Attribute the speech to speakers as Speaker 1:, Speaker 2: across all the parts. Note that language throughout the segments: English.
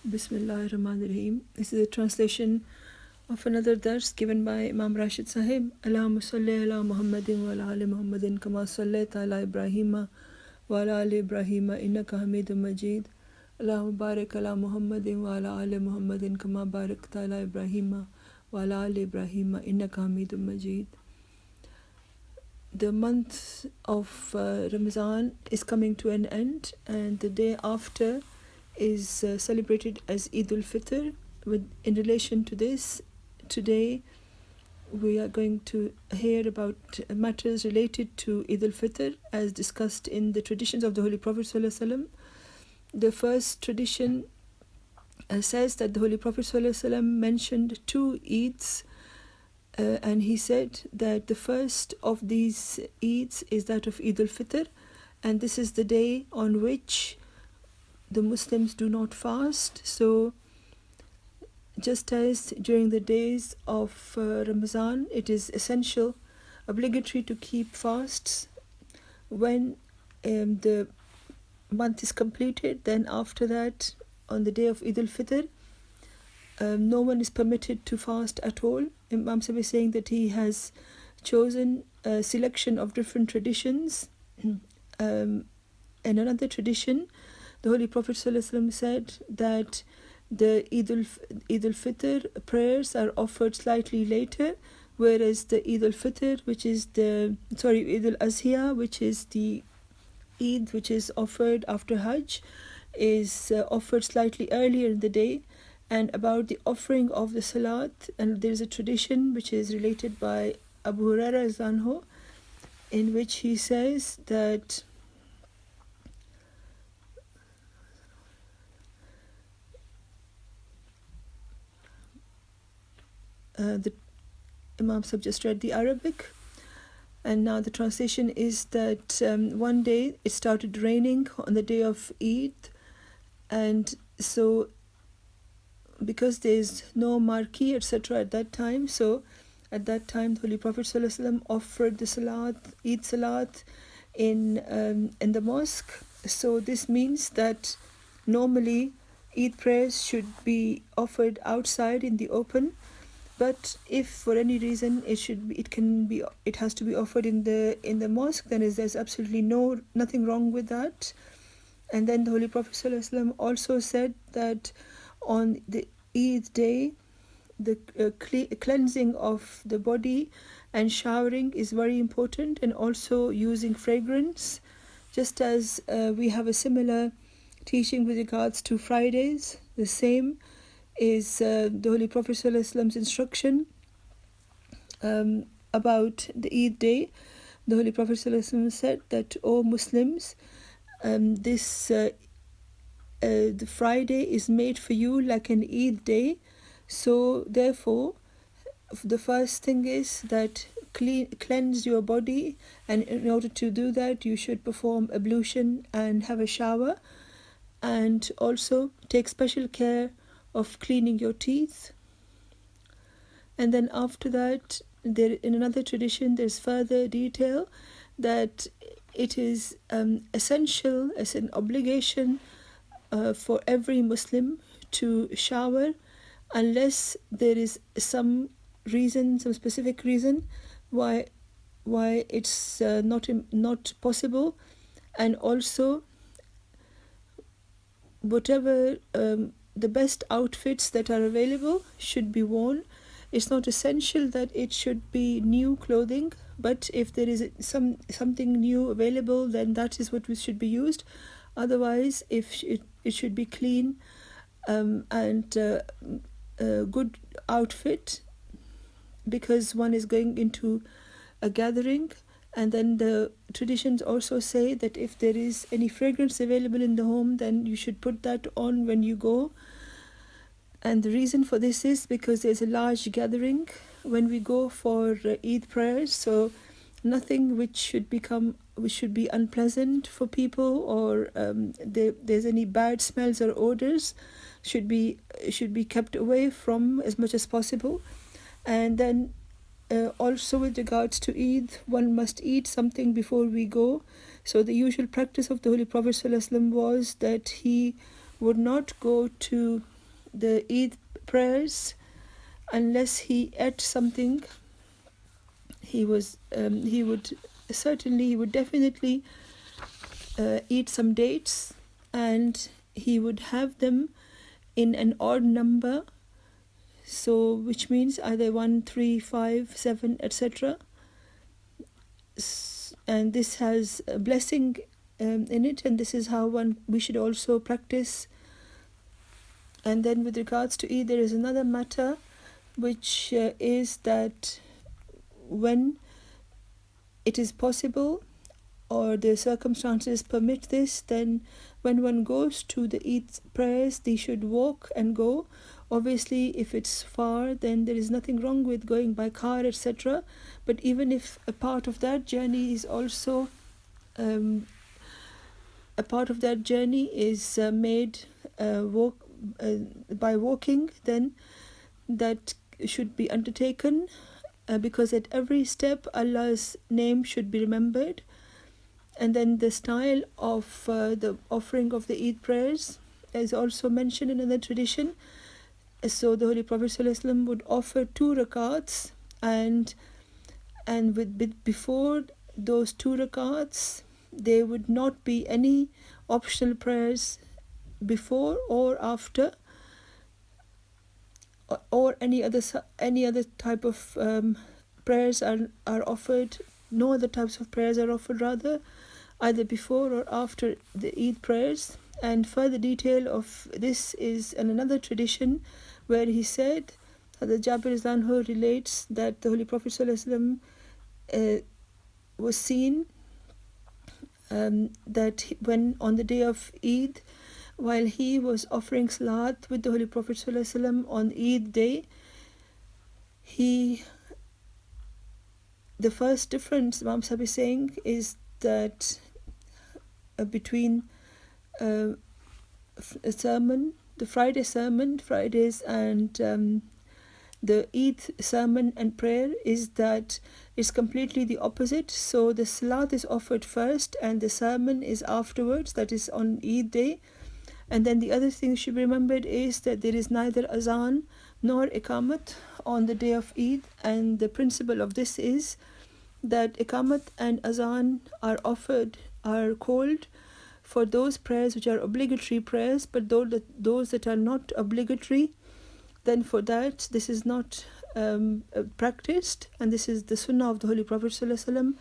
Speaker 1: Bismillahirrahmanirrahim. This is a translation of another dars given by Imam Rashid Sahib. Allahumma salli ala Muhammadin wa ala ali Muhammadin kama sallaita ala Ibrahima wa ala ali Ibrahima innaka Hamidum Majid. Allahumma barik ala Muhammadin wa ala ali Muhammadin kama barakta ala Ibrahima wa ala ali Ibrahima innaka Hamidum Majid. The month of Ramadan is coming to an end, and the day after is celebrated as Eid al-Fitr. In relation to this, today we are going to hear about matters related to Eid al-Fitr as discussed in the traditions of the Holy Prophet ﷺ. The first tradition says that the Holy Prophet ﷺ mentioned two Eids, and he said that the first of these Eids is that of Eid al-Fitr, and this is the day on which the Muslims do not fast. So just as during the days of Ramadan it is essential, obligatory to keep fasts, when the month is completed, then after that on the day of Eid al-Fitr no one is permitted to fast at all. Imam Sahib is saying that he has chosen a selection of different traditions, and another tradition, the Holy Prophet ﷺ said that the Eid al-Fitr prayers are offered slightly later, whereas the Eid al-Fitr, Eid al-Azhiya, which is the Eid which is offered after Hajj, is offered slightly earlier in the day. And about the offering of the Salat, and there is a tradition which is related by Abu Hurairah Zanho, in which he says that the Imam Sahib just read the Arabic, and now the translation is that one day it started raining on the day of Eid, and so because there is no marquee etc. at that time, so at that time the Holy Prophet ﷺ offered the Salat, Eid Salat in the mosque. So this means that normally Eid prayers should be offered outside in the open, but if for any reason it has to be offered in the mosque, then there's absolutely nothing wrong with that. And then the Holy Prophet ﷺ also said that on the Eid day the cleansing of the body and showering is very important, and also using fragrance, just as we have a similar teaching with regards to Fridays. The same is the Holy Prophet ﷺ's instruction about the Eid day. The Holy Prophet ﷺ said that, O Muslims, the Friday is made for you like an Eid day. So therefore the first thing is that cleanse your body, and in order to do that you should perform ablution and have a shower, and also take special care of cleaning your teeth. And then after that, in another tradition there's further detail that it is essential as an obligation for every Muslim to shower, unless there is some specific reason why it's not possible. And also whatever the best outfits that are available should be worn. It's not essential that it should be new clothing, but if there is something new available, then that is what should be used. Otherwise, if it should be clean and a good outfit, because one is going into a gathering. And then the traditions also say that if there is any fragrance available in the home, then you should put that on when you go. And the reason for this is because there's a large gathering when we go for Eid prayers, so nothing which should be unpleasant for people, or there's any bad smells or odors should be kept away from as much as possible. And then also with regards to Eid, one must eat something before we go. So the usual practice of the Holy Prophet ﷺ was that he would not go to the Eid prayers, unless he ate something, he would definitely eat some dates, and he would have them in an odd number, so which means either 1, 3, 5, 7, etc. And this has a blessing in it, and this is how we should also practice. And then with regards to Eid, there is another matter, which is that when it is possible or the circumstances permit this, then when one goes to the Eid prayers, they should walk and go. Obviously, if it's far, then there is nothing wrong with going by car, etc. But even if a part of that journey is also made by walking, then that should be undertaken, because at every step Allah's name should be remembered. And then the style of the offering of the Eid prayers is also mentioned in another tradition. So the Holy Prophet ﷺ would offer 2 rakats, and before those 2 rakats there would not be any optional prayers before or after, or any other type of prayers are offered. No other types of prayers are offered, rather, either before or after the Eid prayers. And further detail of this is in another tradition, where he said that the Jabir Zanho relates that the Holy Prophet ﷺ was seen that when on the day of Eid, while he was offering salat with the Holy Prophet ﷺ on Eid day, the first difference Imam Sahib is saying is that between a sermon, the Friday sermon, Fridays, and the Eid sermon and prayer, is that it's completely the opposite. So the salat is offered first and the sermon is afterwards, that is on Eid day. And then the other thing should be remembered is that there is neither azan nor iqamat on the day of Eid, and the principle of this is that iqamat and azan are called for those prayers which are obligatory prayers, but those that are not obligatory, then for that this is not practiced, and this is the sunnah of the Holy Prophet ﷺ.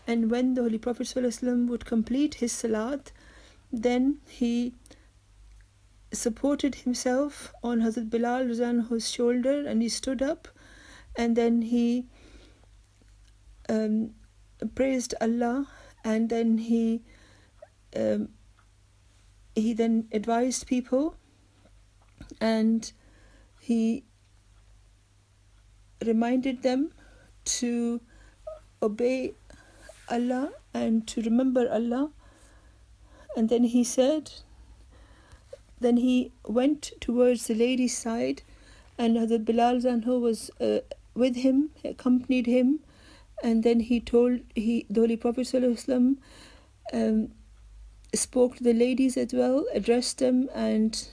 Speaker 1: And when the Holy Prophet ﷺ would complete his salat, then he supported himself on Hazrat Bilal Razanhu's shoulder, and he stood up, and then he praised Allah, and then he then advised people, and he reminded them to obey Allah and to remember Allah. And then he said, then he went towards the ladies' side, and Hazrat Bilal Zanho was with him, accompanied him, and then the Holy Prophet ﷺ spoke to the ladies as well, addressed them, and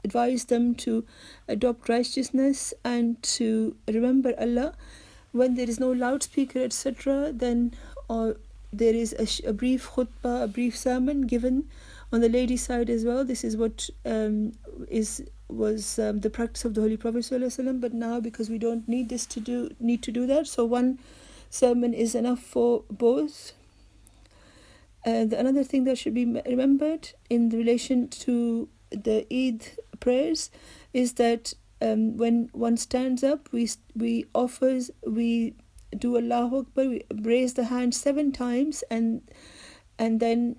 Speaker 1: advised them to adopt righteousness and to remember Allah. When there is no loudspeaker, etc., then there is a brief khutbah, a brief sermon given on the ladies' side as well. This is what was the practice of the Holy Prophet ﷺ. But now, because we don't need to do that, so one sermon is enough for both. Another thing that should be remembered in relation to the Eid prayers is that when one stands up, we do Allahu Akbar, we raise the hand 7 times, and then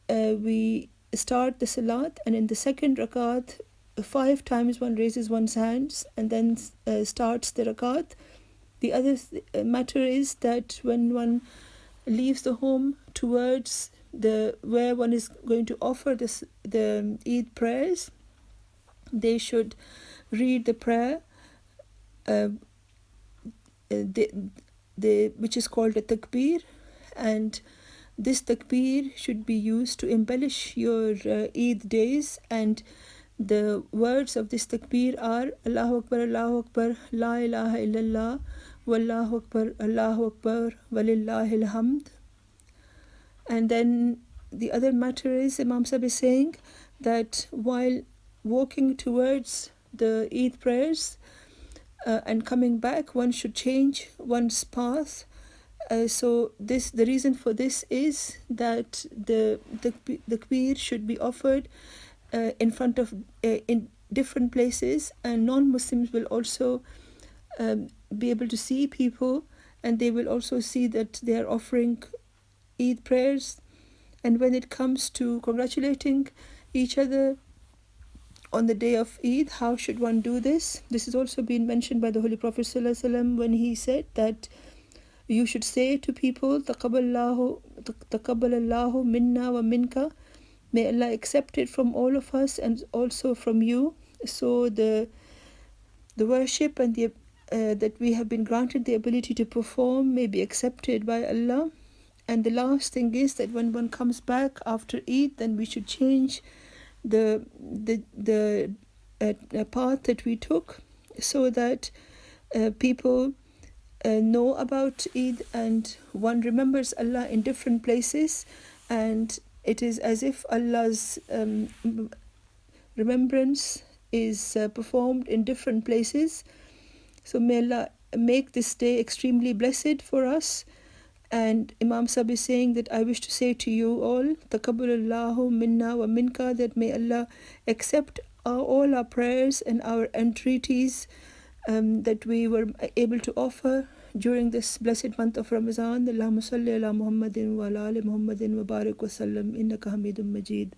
Speaker 1: we start the salat, and in the second rakat 5 times one raises one's hands and then starts the rakat. The other matter is that when one leaves the home towards where one is going to offer the Eid prayers, they should read the prayer which is called a takbir, and this takbir should be used to embellish your Eid days, and The words of this takbir are Allahu Akbar, La ilaha illallah, Wallahu Akbar, Walillahil hamd. And then the other matter is, Imam Sahib is saying that while walking towards the Eid prayers and coming back, one should change one's path. So the reason for this is that the takbir should be offered in front of in different places, and non-Muslims will also be able to see people, and they will also see that they are offering Eid prayers. And when it comes to congratulating each other on the day of Eid, how should one do this? This has also been mentioned by the Holy Prophet ﷺ when he said that you should say to people, Taqabbalallahu minna wa minka, may Allah accept it from all of us and also from you. So the worship and the that we have been granted the ability to perform may be accepted by Allah. And the last thing is that when one comes back after Eid, then we should change the path that we took, so that people know about Eid, and one remembers Allah in different places, and it is as if Allah's remembrance is performed in different places. So may Allah make this day extremely blessed for us. And Imam Sahib is saying that I wish to say to you all, Taqabbalallahu minna wa minka, that may Allah accept all our prayers and our entreaties that we were able to offer during this blessed month of Ramadan. Allahumma salli ala Muhammadin wa ala ali Muhammadin wa barik wa sallam, innaka hamidun majid.